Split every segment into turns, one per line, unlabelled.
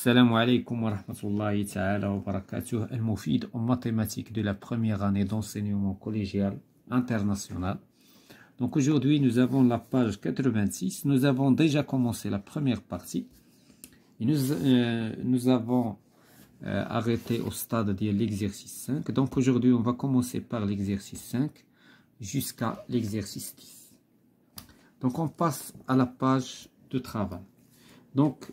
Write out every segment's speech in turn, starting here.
Salam alaikum wa rahmatullahi ta'ala wa barakatuh. Al-Moufid en mathématiques de la première année d'enseignement collégial international. Donc aujourd'hui, nous avons la page 86. Nous avons déjà commencé la première partie. Et nous avons arrêté au stade de l'exercice 5. Donc aujourd'hui, on va commencer par l'exercice 5 jusqu'à l'exercice 10. Donc on passe à la page de travail. Donc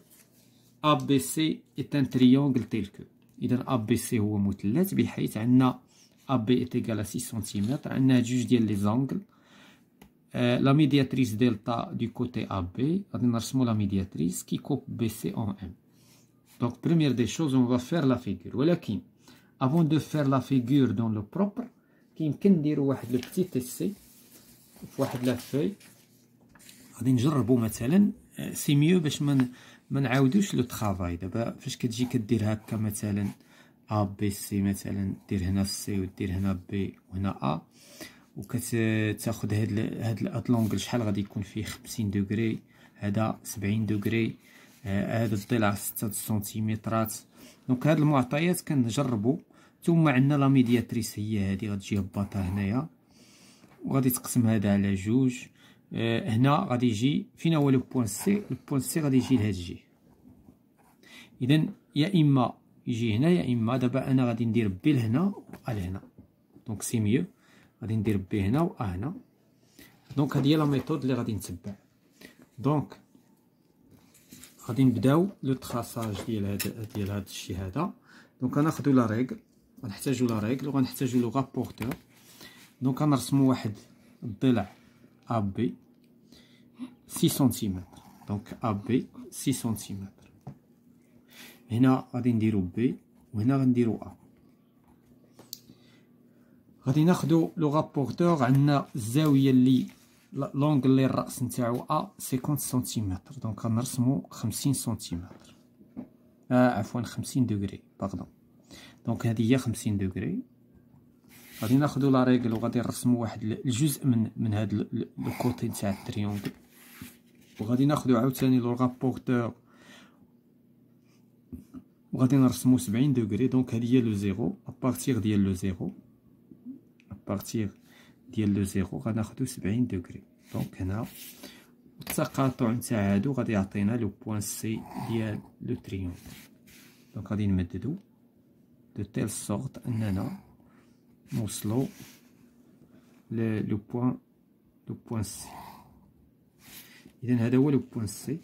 ABC est un triangle tel que. إذا ABC هو مثلث بحيث عندنا AB est égal à 6 cm. عندنا جوج ديال لي زونغل. La médiatrice delta du côté AB. غادي نرسمو la médiatrice qui coupe BC en M. Donc première des choses, on va faire la figure. ولكن avant de faire la figure dans le propre, كيمكن نديرو واحد لو بتيت essai في واحد لا فوي. غادي نجربو مثلا سي ميو باش ما نعاودوش لو طرافاي. دابا فاش كتجي كدير هكا مثلا ا بي سي، مثلا دير هنا سي ودير هنا بي وهنا ا، وكتاخد هاد لونغل شحال غادي يكون فيه 50 دوغري، هذا 70 دوغري، هذا الضلع 6 سنتيمترات. دونك هاد المعطيات كنجربو. ثم عندنا لا ميدياتريس هي هادي، غتجي هباطه هنايا وغادي تقسم هذا على جوج. هنا غادي يجي فينا هو لو بوان سي. لو بوان سي غادي يجي لهاد الجهه. اذا يا اما يجي هنا يا اما دابا انا غادي ندير بي لهنا و لهنا. دونك سي ميو غادي ندير بي هنا و هنا. دونك هادي هي لا ميثود اللي غادي نتبع. دونك غادي نبداو لو تراساج ديال هاد الشيء هذا. دونك غناخدو لا ريغل، غنحتاجو لا ريغل وغنحتاجو لو رابورتور. دونك غنرسمو واحد الضلع AB 6 سنتيمتر. دونك AB 6 سنتيمتر. هنا غادي نديرو بي وهنا غنديرو ا. غادي ناخدو لو رابورتور. عندنا الزاويه اللي لونغل اللي الراس نتاعو ا 50 سنتيمتر. دونك غنرسمو 50 سنتيمتر، عفوا 50 دوغري باردون. دونك هذه هي 50 دوغري. غادي ناخدو لا ريغل وغادي نرسمو واحد الجزء من هاد لو كوتي نتاع التريونغل، وغادي ناخدو عاوتاني لو رابورتور وغادي نرسمو 70 دوغري. دونك هادي هي لو زيرو. ابارتيغ ديال لو زيرو، ابارتيغ ديال لو زيرو غناخدو 70 دوغري. دونك هنا التقاطع نتاع هادو غادي يعطينا لو بوان سي ديال لو تريونغل. دونك غادي نمددو دو تيل سورت اننا نوصلو لو بوان سي. اذا هذا هو لو بوان سي.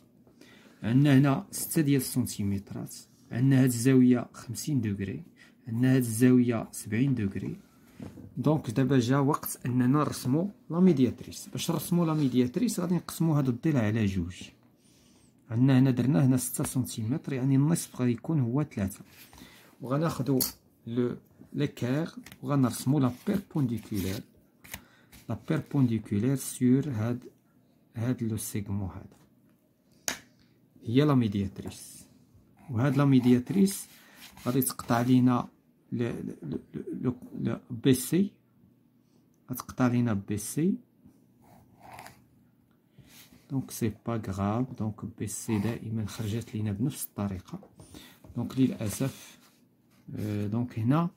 عندنا هنا 6 ديال السنتيمترات، عندنا هاد الزاويه 50 دوغري، عندنا هاد الزاويه 70 دوغري. دونك دابا جا وقت اننا نرسمو لا ميدياتريس. باش نرسمو لا ميدياتريس غادي نقسمو هاد الضلع على جوج. عندنا هنا درنا هنا 6 سنتيمتر، يعني النصف غادي يكون هو 3. وغناخدو l'équerre وغنرسمو لا بيربونديكولير. لا بيربونديكولير سور هاد لو سيغمون هذا هي لا ميدياتريس. وهاد لا ميدياتريس غادي تقطع لينا بي سي، غتقطع لينا بي سي. دونك سي با غراف. دونك بي سي دائما خرجت لينا بنفس الطريقه. دونك للاسف دونك هنا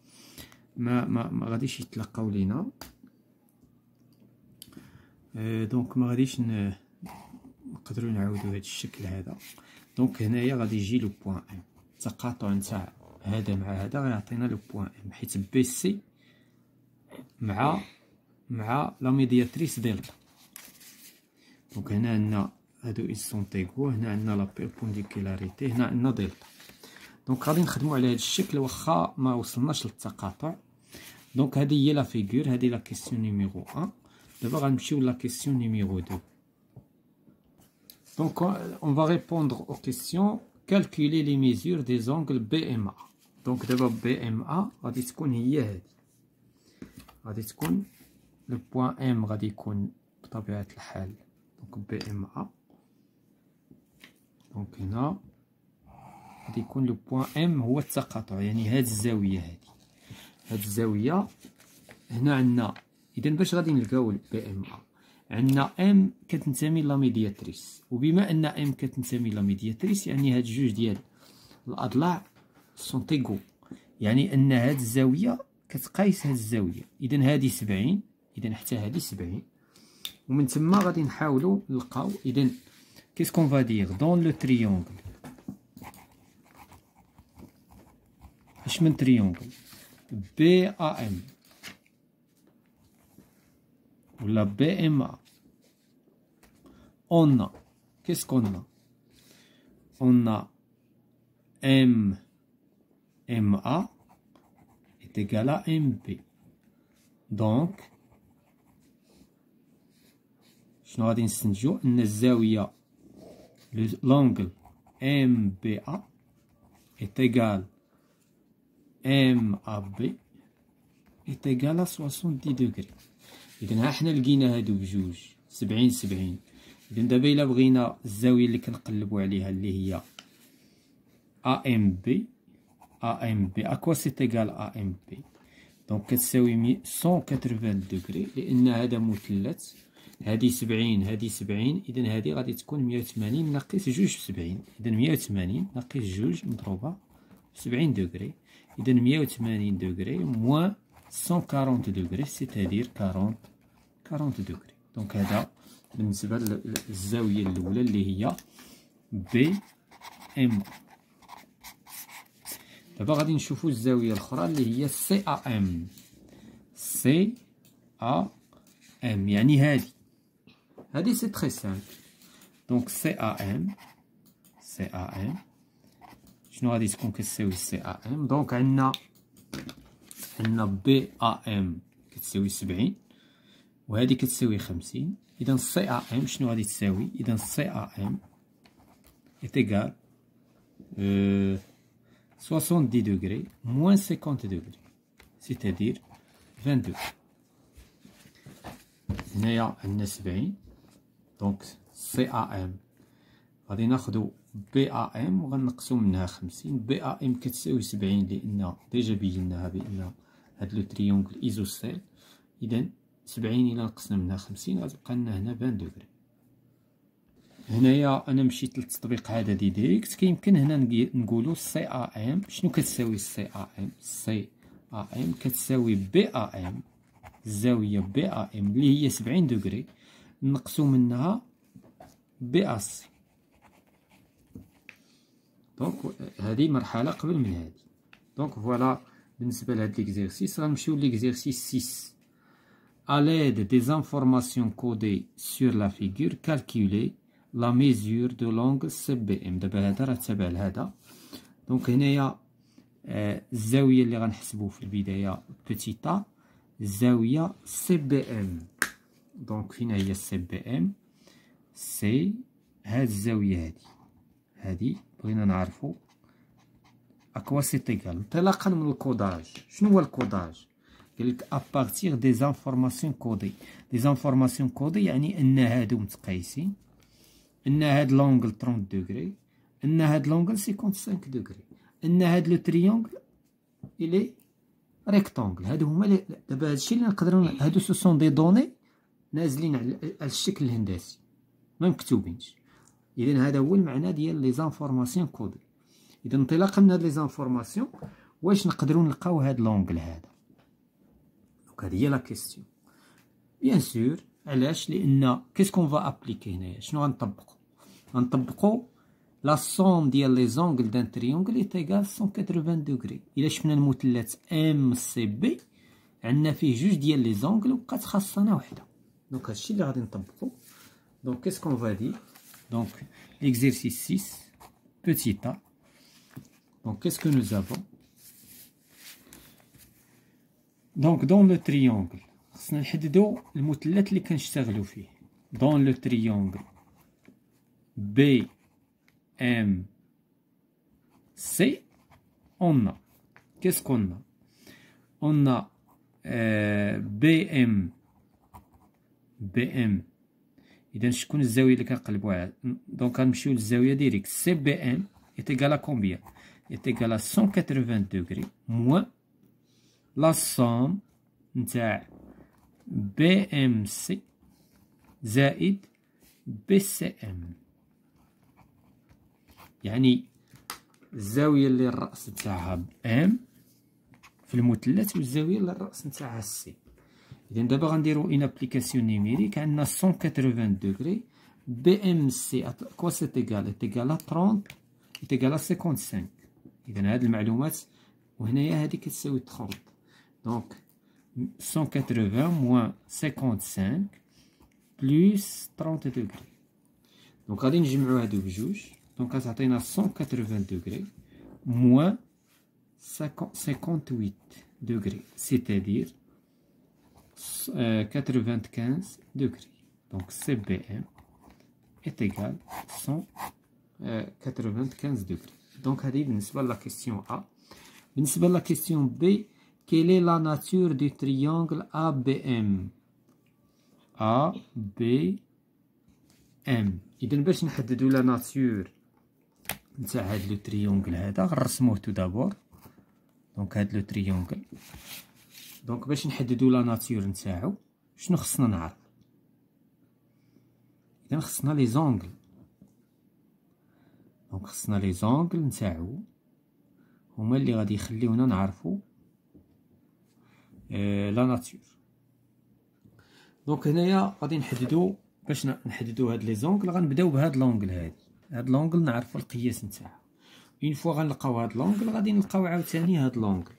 ما غاديش يتلقاو لينا. دونك ما غاديش نقدروا نعاودوا هذا الشكل هذا. دونك هنايا غادي يجي لو بوان ام. التقاطع نتاع هذا مع هذا غيعطينا لو بوان ام، حيت بي سي مع لا ميدياتريس دلتا. دونك هنا عندنا هادو اي سون تيغو، هنا عندنا لا بيربونديكولاريتي، هنا عندنا دلتا. دونك غادي نخدمو على هاد الشكل واخا ما وصلناش للتقاطع. دونك هذه هي لا فيغور، هذه لا كيسيون نيميرو 1. دابا غنمشيو لا كيسيون نيميرو 2. دونك on va répondre aux questions. calculer les mesures des angles BMA. دونك دابا BMA غادي تكون هي هذه، غادي تكون لو بوان ام غادي يكون بطبيعة الحال دونك BMA. دونك هنا غادي يكون لو بوان ام هو التقاطع، يعني هاد الزاويه هاد الزاويه هنا عندنا. اذا باش غادي نلقاو بي ام ا، عندنا ام كتنتمي لا ميدياتريس، وبما ان ام كتنتمي لا ميدياتريس يعني هاد جوج ديال الأضلاع سون ايغو، يعني أن هاد الزاوية كتقايس هاد الزاوية. إذا هادي 70، إذا حتى هادي 70، ومن تما غادي نحاولو نلقاو. إذا كيس كون فا دير دون لو تريونغل، اش من تريونغل بي ا ام ولا بي ام ا، on a, qu'est-ce qu'on a? On a MA est égal à MP. Donc, شنو غادي نستنتجو؟ أن الزاوية l'angle MBA est égal MAB est égal à 70 degrés. إذا ها حنا لقينا هادو بجوج 70 70. إذا دابا إلا بغينا الزاوية اللي كنقلبو عليها اللي هي AMB أكوا سيت إيكال AMB، دونك كتساوي 180 دوغري، لأن هذا مثلث، هادي 70 هادي 70، إذا هادي غادي تكون 180 ناقص جوج في 70، إذا 180 ناقص جوج مضروبة في 70 دوغري، إذا 180 دوغري موان 140 دوغري، سيتادير 40 دوغري. دونك هذا بالنسبة للزاوية الأولى اللي هي بي ام. دابا غادي نشوفو الزاوية الأخرى اللي هي سي ا ام. سي ا ام يعني هادي سي تري سامبل. دونك سي ا ام شنو غادي تكون كتساوي سي ا ام؟ دونك عندنا بي ا ام كتساوي 70 وهادي كتساوي 50. إذا سي ا ام شنو غادي تساوي؟ إذا سي ا ام est égal 70 degrés moins 50 degrés، c'est-à-dire 20 degrés. هنايا عندنا 70، دونك سي ا ام غادي ناخدو بي ا ام وغنقصو منها 50. بي ا ام كتساوي 70 لأن ديجا بيناها بأن هاد لو تريونغل ايزوسيل. إذا 70 إلا نقصنا منها 50 غتبقى لنا هنا 20 دوغري. هنايا أنا مشيت للتطبيق عددي ديريكت، كيمكن هنا نقولو سي ا ام. شنو كتساوي سي ا ام؟ سي ا ام كتساوي بي ا ام، الزاوية بي ا ام اللي هي 70 دوغري نقصو منها بي ا سي. دونك هادي مرحلة قبل من هادي. دونك فوالا بالنسبة لهاد ليكزيرسيس. غنمشيو ليكزيرسيس 6. À l'aide des informations codées sur la figure, calculer la mesure de l'angle CBM. دابا هذا راه تابع لهذا. دونك هنايا الزاوية اللي غنحسبو في البداية بتيتا الزاوية CBM. دونك فين هي CBM؟ سي هاد الزاوية هادي بغينا نعرفو أكوا سيت إيكال. انطلاقا من الكوداج. شنو هو الكوداج؟ قالك ابارتيغ دي زانفورماسيون كودي. دي زانفورماسيون كودي يعني ان هادو متقايسين، ان هاد لونغل 30 دوغري، ان هاد لونغل 55 دوغري، ان هاد لو تريونغل الي ريكتونغل. هادو هما دابا هادشي اللي نقدرو هادو سو سون دي دوني نازلين على الشكل الهندسي ما مكتوبينش. اذا هذا هو المعنى ديال لي زانفورماسيون كودي. اذا انطلاقا من هاد لي زانفورماسيون واش نقدرو نلقاو هاد لونغل هذا؟ هذه هي لا كيستيون. بيان سور علاش؟ لان كيس كون فا ابليكي هنايا شنو غنطبقو لا سوم ديال لي زونغل دان تريونغل اي تيغال 180 دوغري. الا شفنا المثلث ام سي بي عندنا فيه جوج ديال لي زونغل وبقات خاصنا وحده. دونك هادشي اللي غادي نطبقو. دونك كيس كون فا دي دونك ليكزيرسيس 6 petit a. دونك qu'est-ce que nous avons؟ دونك دون لو تريونغل خصنا نحددو المثلث اللي كنشتغلو فيه. دون لو تريونغل بي ام سي اون كيس كون اون بي ام اذا شكون الزاويه اللي كنقلبوها؟ دونك غنمشيو للزاويه ديريكت. سي بي ام est égal à combien؟ est égal à 180 degrés moins la somme نتاع بي ام سي زائد بي سي ام. يعني الزاويه اللي الراس نتاعها ام في المثلث والزاويه اللي الراس نتاعها سي. اذا دابا غنديرو اون ابليكاسيون نيميريك. عندنا 180 دوغري بي ام سي كوا سيت ايكال ا 30 ايكال ا 55. اذا هاد المعلومات وهنايا هادي كتساوي 30. دونك 180 موان 55 بلس 30 دوغري. دونك غادي نجمعو هادو بجوج. دونك غتعطينا 180 دوغري موان 58 دوغري سيتادير 95 دوغري. دونك سي بي ام est égal 195 دوغري. دونك هذه بالنسبة لا كيسيون A. بالنسبة لا كيسيون B، quelle est la nature du triangle ABM؟ ABM. إذا باش نحددو لا ناتور نتاع هاد لو تريونغل هذا غنرسموه تو دابور. دونك هاد لو تريونغل، دونك باش نحددو لا ناتور نتاعو شنو خصنا نعرف؟ إذا خصنا لي زونغل. دونك خصنا لي زونغل نتاعو هما اللي غادي يخليونا نعرفو لا ناتور. دونك هنايا غادي نحددو، باش نحددو هاد لي زونغل غنبداو بهاد لونغل هادي. هاد لونغل نعرفو القياس نتاعها. اون فوا غنلقاو هاد لونغل غادي نلقاو عاوتاني هاد لونغل.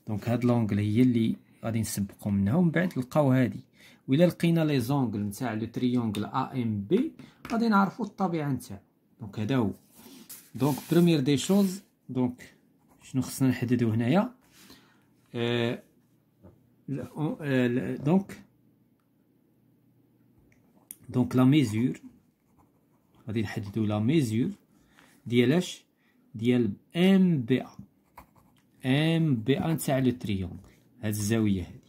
دونك هاد لونغل هي اللي غادي نسبقو منها ومن بعد نلقاو هادي. وإلا لقينا لي زونغل نتاع لو تريونغل ا ام بي غادي نعرفو الطبيعة نتاعو. دونك هذا هو. دونك بروميير دي شوز، دونك شنو خصنا نحددو هنايا؟ دونك لا ميزور غادي نحددو لا ميزور ديال اش؟ ديال ام بي ا. ام بي ا نتاع لو تريونغل، هاد الزاويه هادي.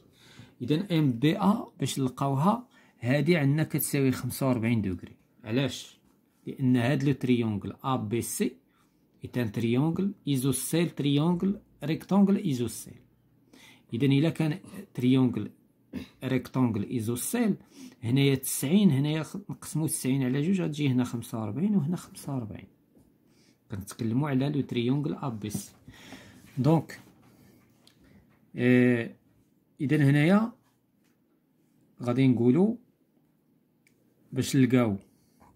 اذا ام بي ا باش نلقاوها هادي عندنا كتساوي 45 دوغري. علاش؟ لان هاد لو تريونغل ا بي سي est un triangle isocèle triangle rectangle isocèle. اذا الا كان تريونغل ريكتونغل ايزوسيل هنايا 90، هنايا نقسمو 90 على جوج غتجي هنا 45 وهنا 45. كنتكلمو على لو تريونغل ا بي سي. دونك اذا هنايا غادي نقولو باش نلقاو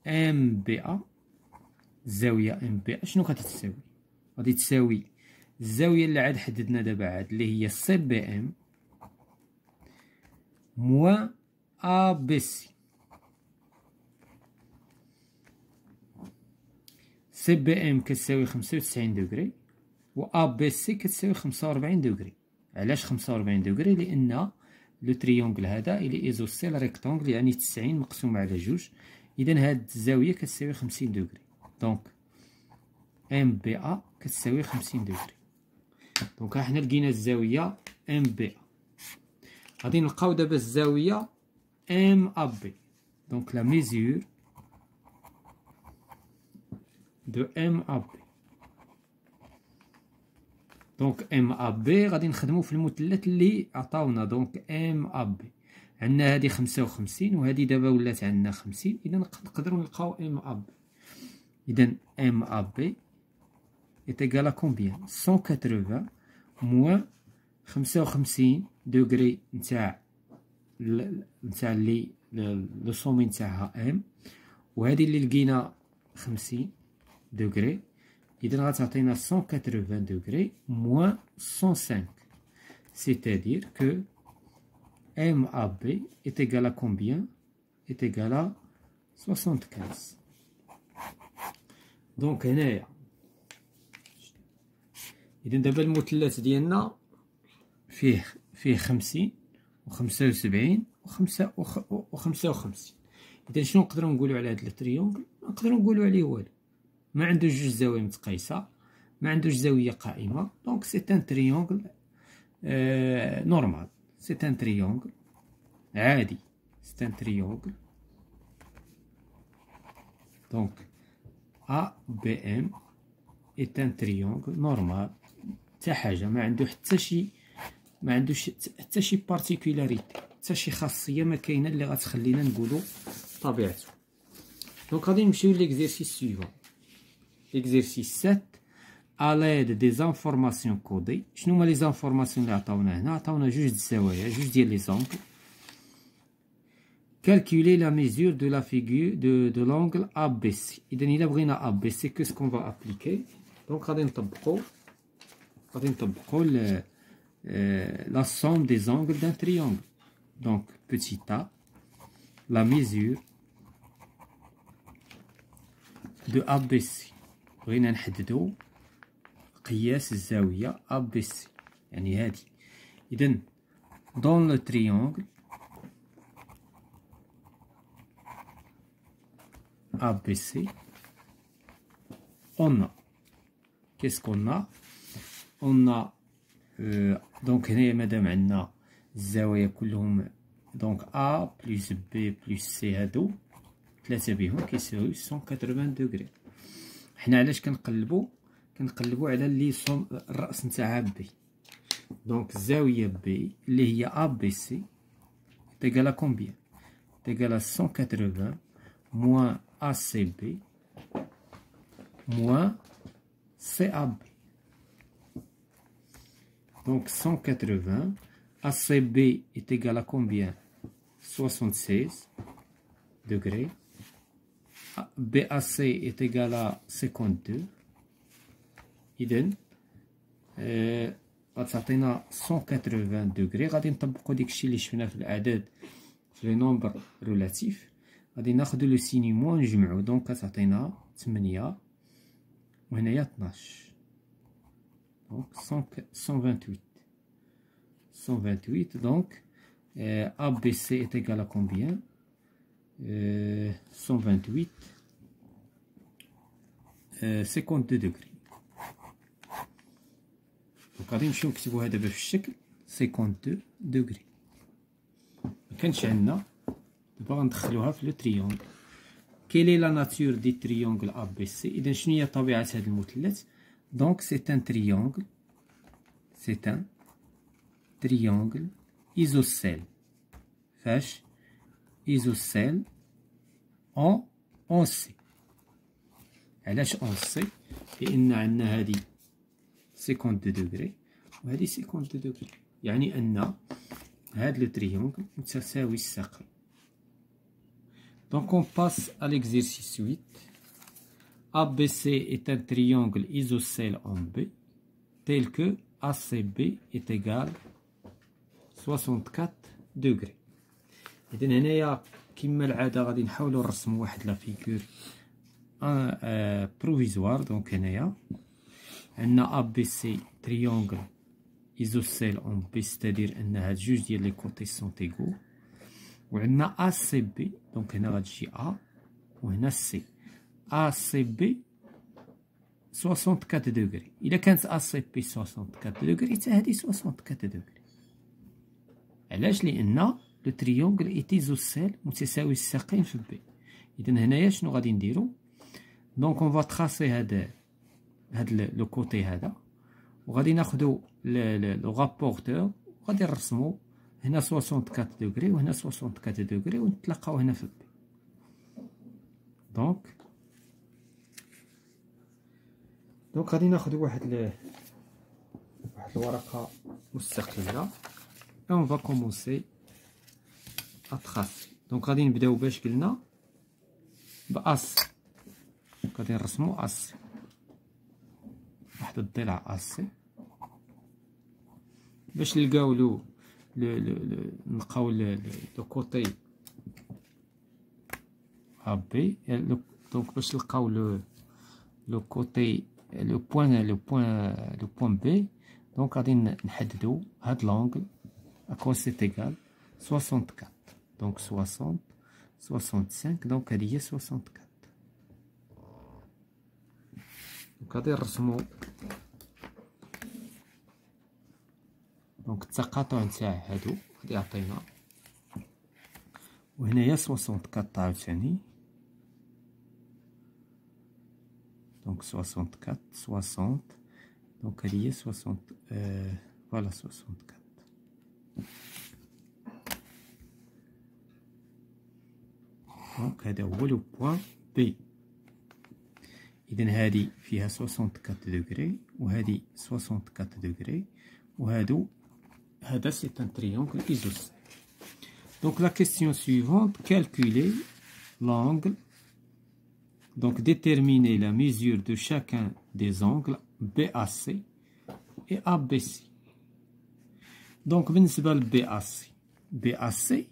ام بي ا، الزاويه ام بي ا شنو كتساوي؟ غادي تساوي الزاويه اللي عاد حددنا دابا عاد اللي هي سي بي ام موان ا بي سي. سي بي ام كتساوي 95 دوغري و ا بي سي كتساوي 45 دوغري. علاش 45 دوغري؟ لان لو تريونغل هذا الي ايزوسيل ريكتونغل، يعني 90 مقسوم على جوج. اذا هاد الزاويه كتساوي 50 دوغري. دونك ام بي ا كتساوي 50 دوغري. دونك حنا لقينا الزاويه ام بي ا. غادي نلقاو دابا الزاويه ام ا بي. دونك لا ميزور دو ام ا بي. دونك ام ا بي غادي نخدمو في المثلث اللي عطاونا. دونك ام ا بي عندنا هادي 55 وهادي دابا ولات عندنا 50، اذا نقدروا نلقاو ام ا بي. اذا ام ا بي est égal à combien؟ 180 moins 55 دوغري نتاع اللي لو سومي نتاعها ام، وهذه اللي لقينا 50 دوغري. اذا غتعطينا 180 دوغري moins 105، c'est-à-dire que MAB est égal à combien؟ est égal à 75. دونك هنايا إذا دابا المثلث ديالنا فيه 50 و 75 و 55. إذا شنو نقدروا نقولوا على هاد التريونغل؟ نقدروا نقولوا عليه والو، ما عندوش جوج زوايا متقايسه، ما عندوش زاويه قائمه. دونك سي ان تريونغل نورمال، سي ان تريونغل عادي، سي ان تريونغل. دونك ا بي ام est un triangle normal، حتى حاجه ما عنده حتى شي، ما عندوش حتى شي بارتيكولاريتي، حتى شي خاصيه ما كاينه اللي غتخلينا نقولوا طبيعته. دونك غادي نمشيو ليكزيرسيس سويفون. ليكزيرسيس 7 à l'aide des informations codées. شنو هما لي زانفورماسيون اللي عطاونا هنا؟ عطاونا جوج الزوايا، جوج ديال لي زونغل. Calculer la mesure de la figure de l'angle ABC. إذا إلا بغينا ABC, qu'est-ce qu'on va appliquer? Donc غادي نطبقو la somme des angles d'un triangle. Donc petit a, la mesure de ABC. بغينا نحددو قياس الزاوية ABC، يعني هادي. إذا dans le triangle ABC, on a, qu'est-ce qu'on a? On a donc هنايا مادام عندنا الزوايا كلهم، donc A plus B plus C هادو ثلاثة بهم كيساويو 180 دوغري. حنا علاش كنقلبو على اللي الرأس نتاعها بي. دونك الزاوية بي اللي هي ABC تيغالا كومبيان؟ تيغالا 180 moins ACB moins CAB. Donc 180, ACB est égal à combien? 76 degrés. BAC est égal à 52. إذن غتعطينا 180 دوغري. غادي نطبقو داكشي اللي شفنا في الأعداد في لي نومبر ريلاتيف. غادي ناخدو لو سيني موان نجمعو، دونك كتعطينا 8 وهنايا 12. دونك 128. دونك ABC est égal à combien? 128 52 دوغري. دونك غادي نمشيو نكتبوها دابا في الشكل 52 دوغري. مكانش عندنا دابا غندخلوها في لو تريونغل. كيل اي لا ناتور دي تريونغل ABC؟ إذا شنو هي طبيعة هذا المثلث؟ دونك سي ان تريونغل ايزوسيل. فاش؟ ايزوسيل اون سي. علاش اون سي؟ لأن عندنا هادي 52 دوغري وهادي 52 دوغري، يعني أن هاد لو تريونغل متساوي الساقين. Donc on passe à l'exercice 8. ABC est un triangle isocèle en B tel que ACB est égal 64 degrés. إذا هنايا كما العادة غادي نحاولو نرسمو واحد لا فيغور بروفيزوار. دونك هنايا عندنا ABC triangle isocèle en B، ستادير أن هاد جوج ديال لي كوتي سون إيغو. وعندنا ACB، دونك هنا غتجي A وهنا C. ACB 64 دوغري. إلا كانت ACB 64 دوغري حتى هادي 64 دوغري. علاش؟ لأن لو تريونغل ايتيزوسيل متساوي الساقين في بي. إذا هنايا شنو غادي نديرو؟ دونك اون فا تراسي هاد لو كوتي هذا، وغادي ناخدو لو رابورتور وغادي نرسمو هنا 64 دوغري وهنا 64 دوغري ونتلاقاو هنا في بي. دونك غادي ناخدو واحد الورقة مستقلة. اون فا كومونسي اتراسي. دونك غادي نبداو باش قلنا بأس. غادي نرسمو أس، واحد الضلع أس باش نلقاو نلقاو لو كوتي ا بي. دونك باش نلقاو لو كوتي لو بوين بي، دونك غادي نحددو هاد لونغل اكو سي ايغال 64. دونك 65. دونك هادي هي 64. دونك غادي نرسمو دونك التقاطع نتاع هادو غادي يعطينا، وهنايا 64 عاوتاني. دونك 64 60. دونك هادي هي 60 فوالا 64. دونك هذا هو لو بوين بي. إذا هادي فيها 64 دوغري وهذه 64 degrés هذا c'est un triangle isocèle. Donc la question suivante, calculer l'angle, donc déterminer la mesure de chacun des angles BAC et ABC. Donc بالنسبة ل BAC,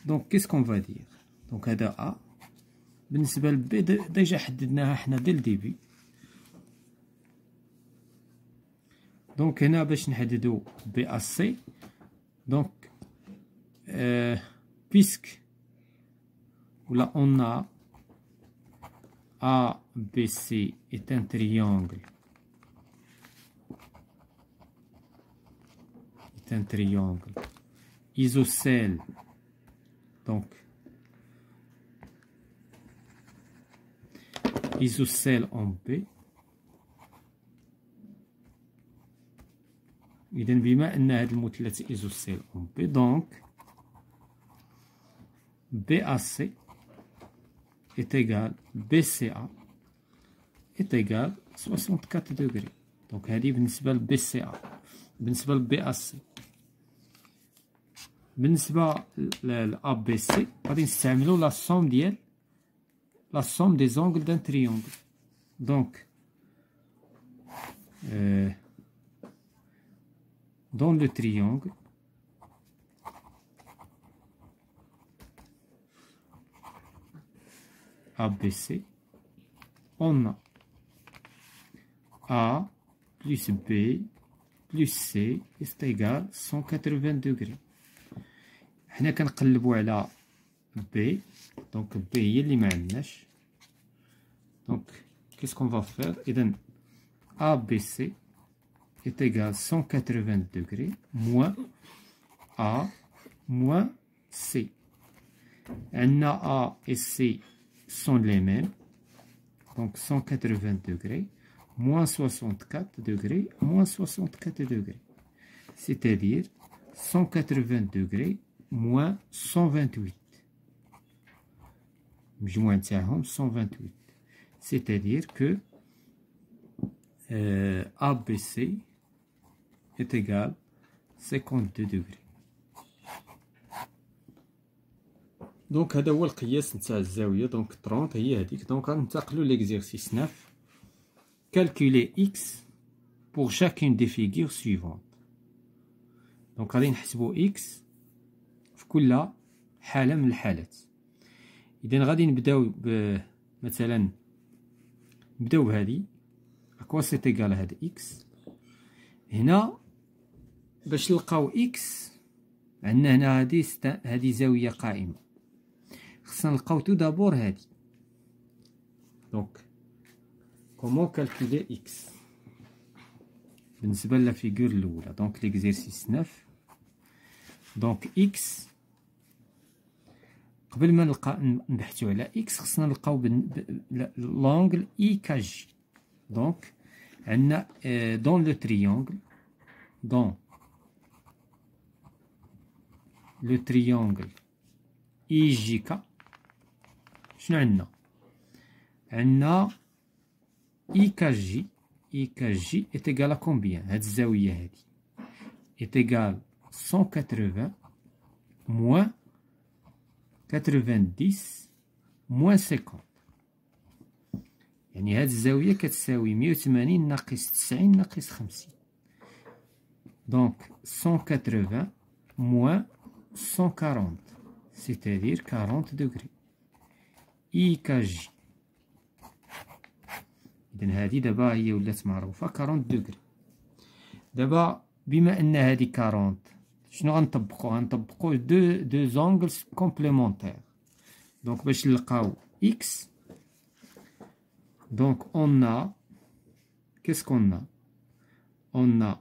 donc qu'est-ce qu'on va dire? Donc هذا A. بالنسبة ل B déjà حددناها حنا dès le début. Donc هنا باش نحددو BAC, donc puisque là on a ABC est un triangle isocèle, donc isocèle en B. إذن بما أن هذا المثلث isocèle en B, donc BAC est égal BCA est égal 64 degrés. donc هذه بالنسبة ل BCA. بالنسبة ل BAC، بالنسبة ل ABC غادي نستعملو la somme des angles d'un triangle. donc dans le triangle ABC, on a A plus B plus C est égal 180 degrés. حنا كنقلبوا على B, donc B هي اللي ما عندناش. donc qu'est-ce qu'on va faire؟ إذن ABC est égal 180 degrés moins A moins C. عندنا A et C sont les mêmes, donc 180 degrés moins 64 degrés moins 64 degrés, c'est-à-dire 180 degrés moins 128. مجموع نتاعهم 128, c'est-à-dire que ABC est égal 52 degrés. دونك هذا هو القياس نتاع الزاوية. دونك 30 هي هذيك. دونك غننتقلو ليكزيرسيس 9. calculer x pour chacune des figures suivantes. دونك غادي نحسبو x في كل حالة من الحالات. إذا غادي نبداو مثلا نبداو بهذه أكوا سيت إيكال هاد إكس. هنا باش نلقاو إكس عندنا هنا هادي زاوية قائمة، خصنا نلقاو تو دابور هادي. دونك كومون كالكولي إكس بالنسبة للفيغور الأولى. دونك ليكزيرسيس 9. دونك إكس قبل ما نبحثو على إكس خصنا نلقاو لونغل إي كاجي. دونك عندنا دون لو تريونغل إي جي كا شنو عندنا؟ عندنا إي كاجي إت إيكال كومبيان؟ هاد الزاوية هادي إت إيكال 180 موان 90 موان 50. يعني هاد الزاوية كتساوي 180 ناقص 90 ناقص 50. دونك 180 موان 140 c'est-à-dire 40 degrés. إي كاجي إذن هادي دابا هي ولات معروفة 40 degrés. دابا بما أن هادي 40 شنو غنطبقو دو زونغلز كومبليمونتير. دونك باش نلقاو إكس، دونك on a qu'est-ce qu'on a؟ on a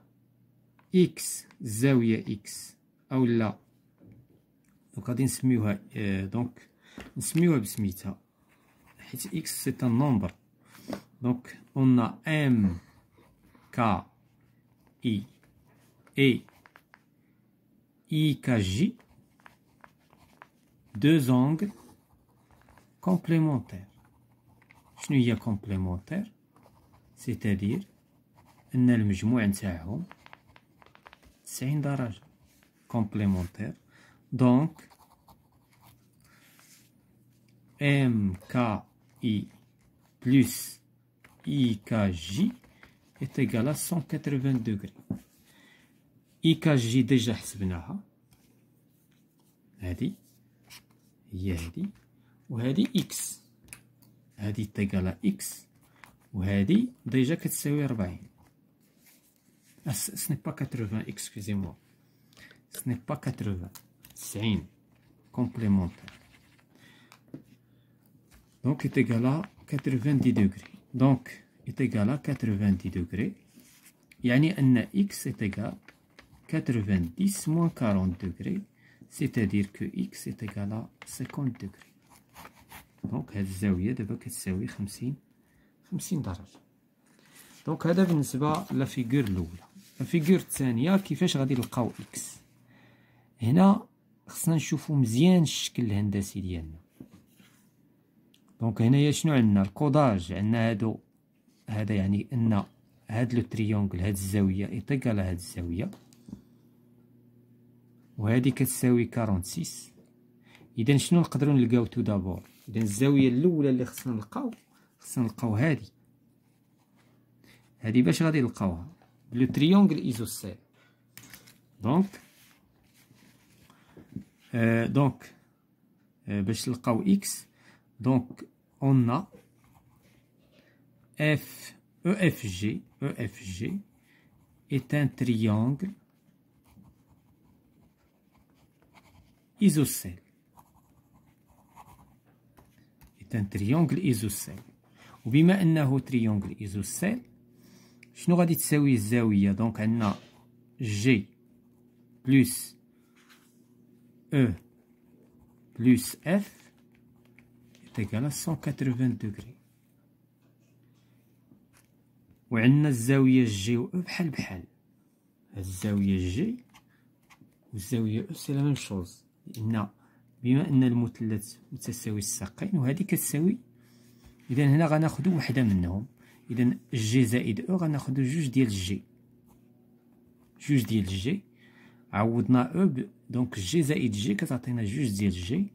إكس زاوية إكس أولا دونك غادي نسميوها دونك نسميوها بسميتها حيت إكس سي ان نومبر. دونك on a M K I et I K J deux angles complémentaires. شنو هي complémentaire؟ c'est-à-dire أن المجموع نتاعهم 90 درجة كومبليمونتير. دونك ام كا اي بلس اي كا جي est égal à 180 degrés. اي كا جي ديجا حسبناها، هادي هي هادي، وهادي اكس، هادي تيغالا اكس، وهادي ديجا كتساوي 40. ce n'est pas 80, excusez-moi, ce n'est pas 80، 90 complémentaire. Donc est égal à 90 degrés. Donc est égal à 90 degrés. يعني أن x est égal 90 moins 40 degrés, c'est-à-dire que x est égal à 50 degrés. Donc هاد الزاوية دابا كتساوي 50 درجة. دونك هذا بالنسبة لافيغور الأولى. الفيغور الثانية كيفاش غادي نلقاو إكس؟ هنا خصنا نشوفو مزيان الشكل الهندسي ديالنا. دونك هنايا شنو عندنا؟ الكوداج، عندنا هادو، هذا يعني أن هاد لو تريونغل، هاد الزاوية إيطيكال هاد الزاوية، وهادي كتساوي 46. إذا شنو نقدرو نلقاو تو دابور؟ إذا الزاوية الأولى اللي خصنا نلقاو هادي باش غادي نلقاوها؟ لو تريونغل ايزوسيل. دونك باش نلقاو اكس، دونك اون ا اف اف جي est un triangle isocèle. وبما انه تريونغل ايزوسيل، شنو غادي تساوي الزاوية؟ دونك عندنا جي بلس او بلس اف تيغال 180 دوغري، وعندنا الزاوية جي و او بحال هاد الزاوية جي والزاوية او سي لا ميم شوز، لأن بما أن المثلث متساوي الساقين وهادي كتساوي، إذا هنا غناخدو وحدة منهم. إذا جي زائد او غناخدو جوج ديال جي، عوضنا او دونك جي زائد جي كتعطينا جوج ديال جي،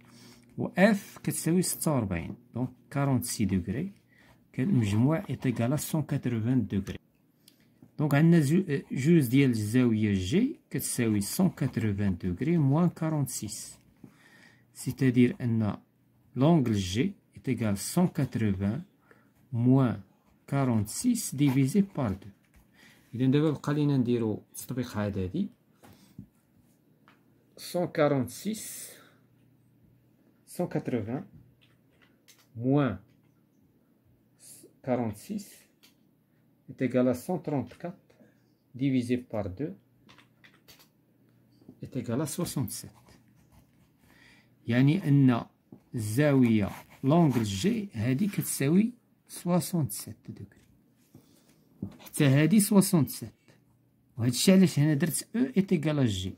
و اف كتساوي 46. دونك 46 دوغري، المجموع إيطيغال 180 دوغري. دونك عندنا جوج ديال الزاوية جي كتساوي 180 دوغري موان 46، سيتادير أن لونغل جي إيطيغال 180 موان 46 ديفيزي بار 2. إذا دابا بقى لينا نديرو التطبيق هادي 180 موان 46 est égal à 134 divisé par 2 est égal à 67. يعني أن الزاوية لونغل جي هادي كتساوي 67 دوغري، حتى هادي 67. وهادشي علاش هنا درت او إيت إيكال جي.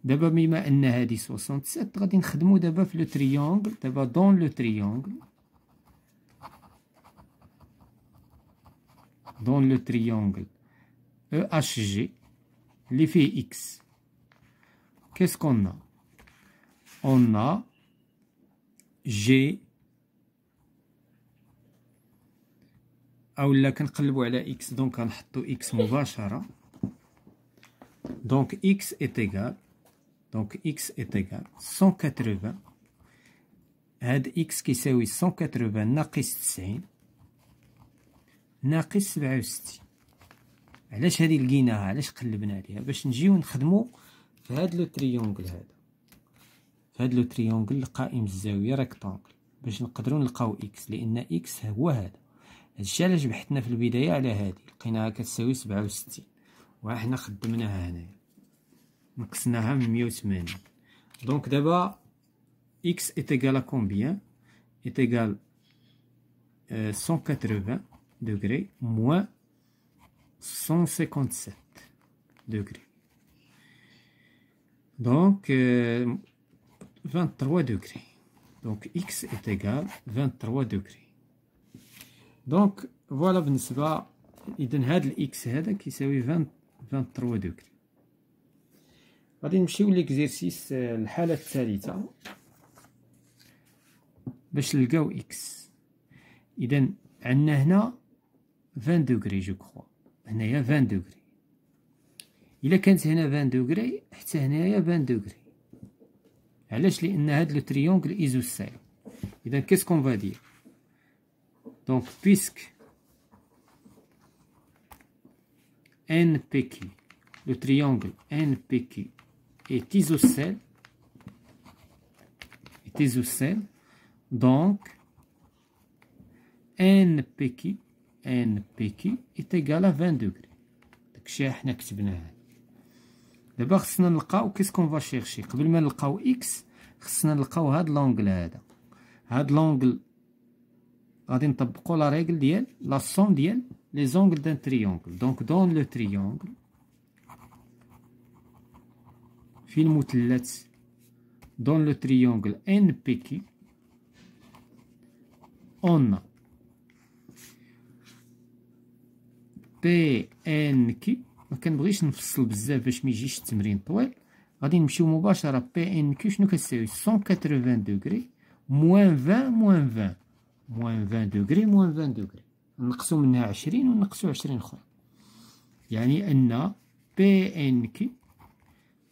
دابا بما أن هادي 67 غادي نخدمو دابا في لو تريونغل. دابا دون لو تريونغل او اش جي اللي فيه اكس، كيس كون اون ا جي، اولا كنقلبو على اكس، دونك كنحطو اكس مباشرة. دونك اكس est égal 180. هاد اكس كيساوي 180 ناقص 90 ناقص 67. علاش هادي لقيناها؟ علاش قلبنا عليها؟ باش نجيو نخدمو في هاد لو تريونغل هذا، في هاد لو تريونغل القائم الزاوية ريكتانغل، باش نقدرو نلقاو اكس، لأن اكس هو هذا. هادشي علاش بحثنا في البداية على هادي، لقيناها كتساوي 67 وحنا خدمناها هنايا، نقصناها من 180. دونك دابا اكس est égal à combien؟ est égal 180 degrés moins 157 degrés. Donc 23 degrés. Donc x est égal 23 degrés. Donc voilà بالنسبة إذن هاد الإكس هذا كيساوي 23 دوغري. غادي نمشيو ليكزيرسيس الحالة الثالثة باش نلقاو إكس. إذن عندنا هنا 20 دوغري جو كخوا، هنايا 20 دوغري. إلا كانت هنا 20 دوغري حتى هنايا 20 دوغري. علاش؟ لأن هاد لو تريونغل إيزوسيل. إذن كيسكون فا دير؟ دونك بيسك NPQ, le triangle NPQ est isocèle, donc NPQ est égal à 20 degrés. داكشي حنا كتبناه. دابا خصنا نلقاو كيسكون فا شيرشي. قبل ما نلقاو إكس خصنا نلقاو هاد لونغل هذا. هاد لونغل غادي نطبقو لا ريغل ديال لا سوم ديال les angles d'un triangle. Donc dans le triangle في المثلث dans le triangle NPQ on a PNQ. ما كنبغيش نفصل بزاف باش ما يجيش التمرين طويل، غادي نمشيو مباشرة. PNQ شنو كتساوي 180 دوغري موان 20 موان 20 موان 20 دوغري موان 20 دوغري، نقصو منها 20 ونقصو 20 اخرى. يعني ان PNQ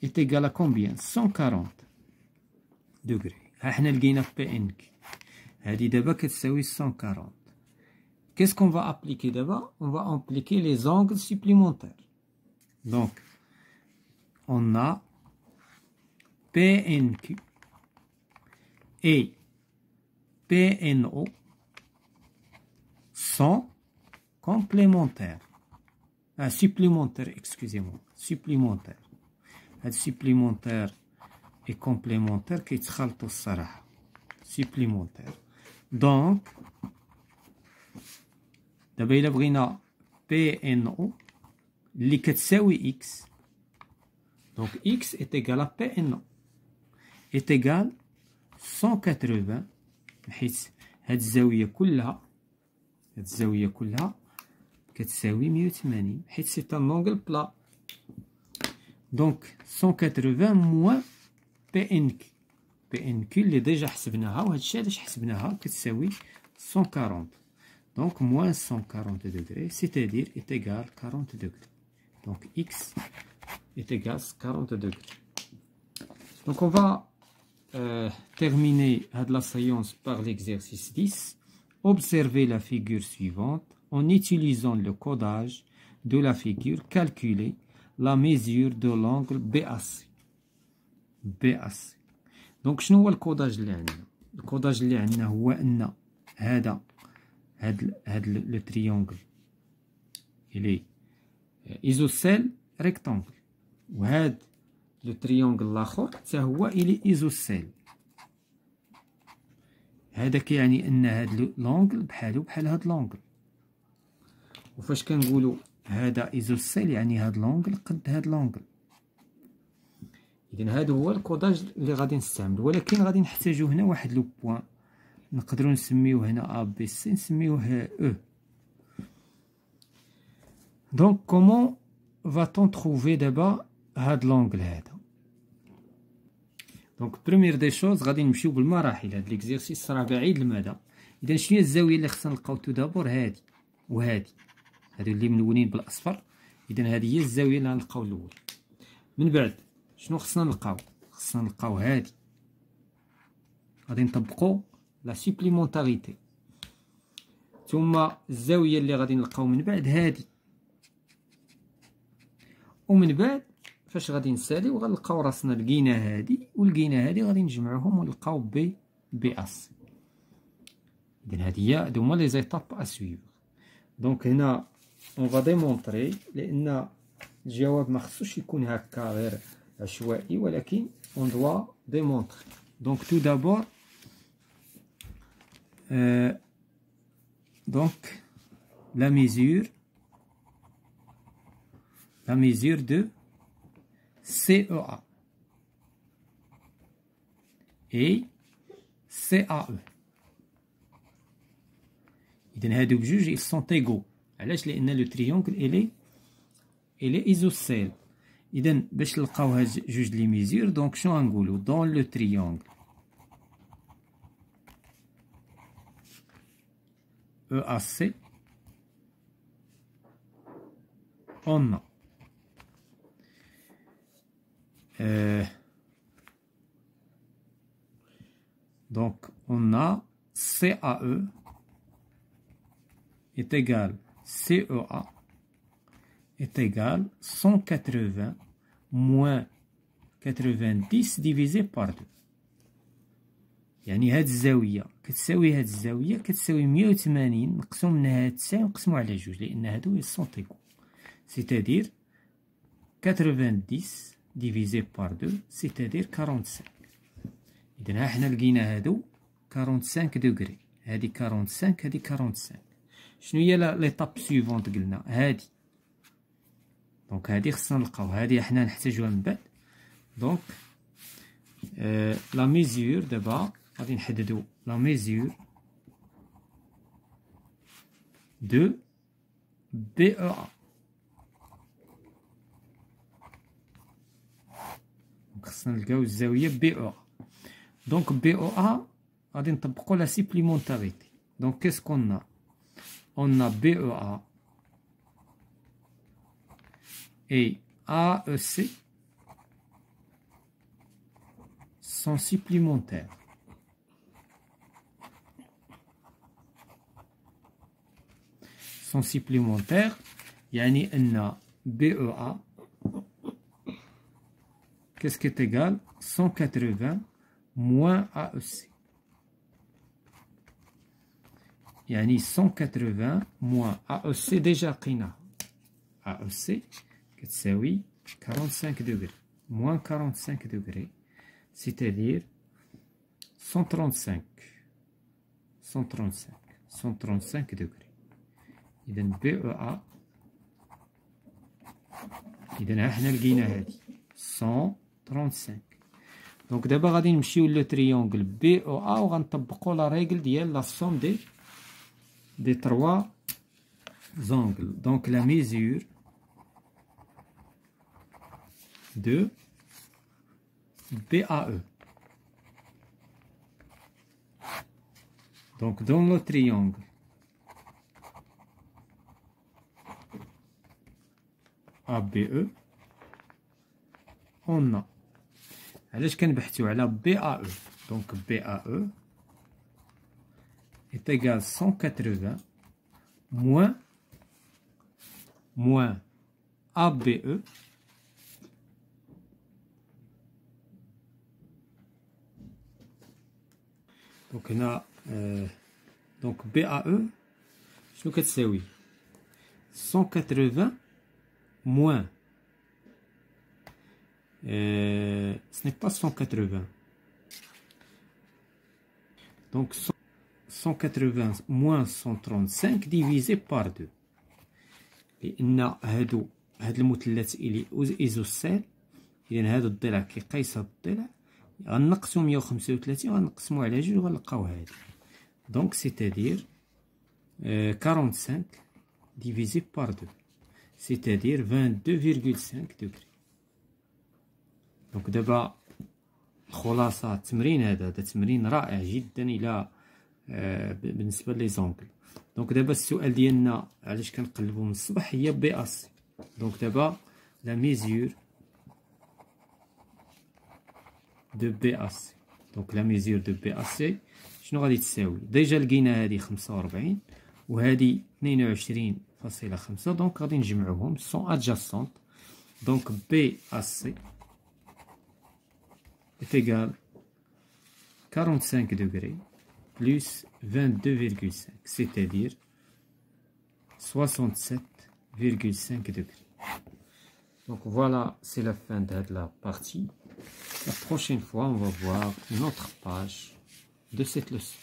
est égal à combien 140 دوغري. ها حنا لقينا PNQ هادي دابا كتساوي 140. Qu'est-ce qu'on va appliquer d'abord? On va appliquer les angles supplémentaires. Donc on a PNQ et PNO sont complémentaires. Supplémentaires, excusez-moi. Supplémentaires. Supplémentaire et complémentaire qui يتخلطوا الصراحة. Supplémentaire. Donc دابا إلا بغينا PNO اللي كتساوي X. Donc X est égal à PNO est égal 180 حيت هاد الزاوية كلها كتساوي 180 حيت سي ان اونغل بلا. دونك 180 موان PNQ اللي ديجا حسبناها، وهادشي علاش حسبناها كتساوي 140. دونك موان 140 degrés c'est-à-dire est égal 40 degrés. Donc X est égal 40 degrés. Donc on va terminer la séance par l'exercice 10. Observez la figure suivante. En utilisant le codage de la figure, calculez la mesure de l'angle BAC. Donc شنو هو الكوداج اللي عندنا؟ الكوداج اللي عندنا هو ان هذا لو تريونغل إلي ايزوسيل ريكتانغل، وهاد لو تريونغل الاخر حتى هو إلي ايزوسيل. هذا كيعني ان هاد لونغل بحالو بحال هاد لونغل. وفاش كنقولوا هذا ايزوسيل يعني هاد لونغل قد هاد لونغل. اذا هذا هو الكوداج اللي غادي نستعمل، ولكن غادي نحتاجو هنا واحد لو بوين نقدروا نسميوه هنا ا بي سي، نسميوه او. دونك كومون فاتون تروفي دابا هاد لونغل هذا؟ دونك بروميير دي شوز غادي نمشيو بالمراحل. هاد ليكزيرسيس راه بعيد المدى. اذا شنو هي الزاويه اللي خصنا نلقاو؟ تو دابور هادي وهادي، هادو اللي منونين بالاصفر. اذا هذه هي الزاويه اللي غنلقاو الاول. من بعد شنو خصنا نلقاو؟ خصنا نلقاو هادي. غادي نطبقو لا سوبليمونتاريتي. ثم الزاويه اللي غادي نلقاو من بعد هادي، ومن بعد فاش غادي نساليو غنلقاو راسنا لقينا هادي ولقينا هادي، غادي نجمعوهم ونلقاو بي اس. اذا هادي هما لي زيتاب ا سويفر. دونك هنا اون فا ديمونطري، لان الجواب ما خصوش يكون هكا غير عشوائي، ولكن اون دوا ديمونطري. دونك تو دابور donc la mesure de CEA et CAE. إذن هادو بجوج ils sont égaux. علاش؟ علاش؟ لان لو تريونغل الي ايزوسيل. اذا باش نلقاو هاد جوج لي ميزور، دونك شنو غنقولو؟ دون لو تريونغل EAC on a donc on a CAE est égal CEA est égal 180 moins 90 divisé par 2. يعني هاد الزاوية كتساوي هاد الزاوية كتساوي 180 نقسم منها هاد 9 ونقسمو على جوج، لأن هادو سونتيكو، سيتادير 90 divisé par 2 سيتادير 45. إذا ها حنا لقينا هادو 45 دوغري، هادي 45 هادي 45. شنو هي ليطاب سيفونت؟ قلنا هادي، دونك هادي خصنا نلقاو، هادي حنا نحتاجوها من بعد. دونك لا ميزور دابا غادي نحددو لا ميزور دو بي او ا. خصنا نلقاو الزاوية بي او ا. دونك بي او ا غادي نطبقو لا سيبليمونتاريتي. دونك كيس كون ا؟ اون ا بي او ا اي ا او سي sont supplémentaires. Sont supplémentaires يعني أن BEA qu'est-ce qui est égal 180 moins AEC. يعني 180 moins AEC déjà قيناها. AEC كتساوي 45 degrés moins 45 degrés. C'est-à-dire 135 degrés. إذا BEA إذا ها حنا لقينا هادي 135. دونك دابا غادي نمشيو لو تريونغل BEA وغنطبقو لا ريغل ديال لا سوم دي تروا زونغل. دونك لا ميزور دو BAE. Donc dans le triangle ABE on a علاش كنبحثو على BAE. donc BAE est égal 180 moins ABE دونك هنا دونك BAE شنو كتساوي 180 موان ce n'est pas 180 donc 180 moins 135 divisé par 2 لأن هاد المثلث إلي إيزوسيل. إذا هاد الضلع كيقيس هاد الضلع غنقسمو 135 وغنقسمو على جوج وغنلقاو هادي. دونك سيتادير 45 divisé par 2 c'est-à-dire 22,5 degrés. دونك دابا خلاصة التمرين هذا تمرين رائع جدا إلى بالنسبة لي زونكل. دونك دابا السؤال ديالنا علاش كنقلبو من الصباح هي بي اس. دونك دابا لا ميزور دو بي اس. دونك لا ميزور دو بي اس شنو غادي تساوي؟ ديجا لقينا هادي 45 وهادي 22.5. دونك غادي نجمعوهم سون ادجاسونت. دونك بي اس est égal 45 degrés plus 22,5 c'est-à-dire 67,5 degrés. Donc voilà, c'est la fin de la partie. La prochaine fois, on va voir une autre page de cette leçon.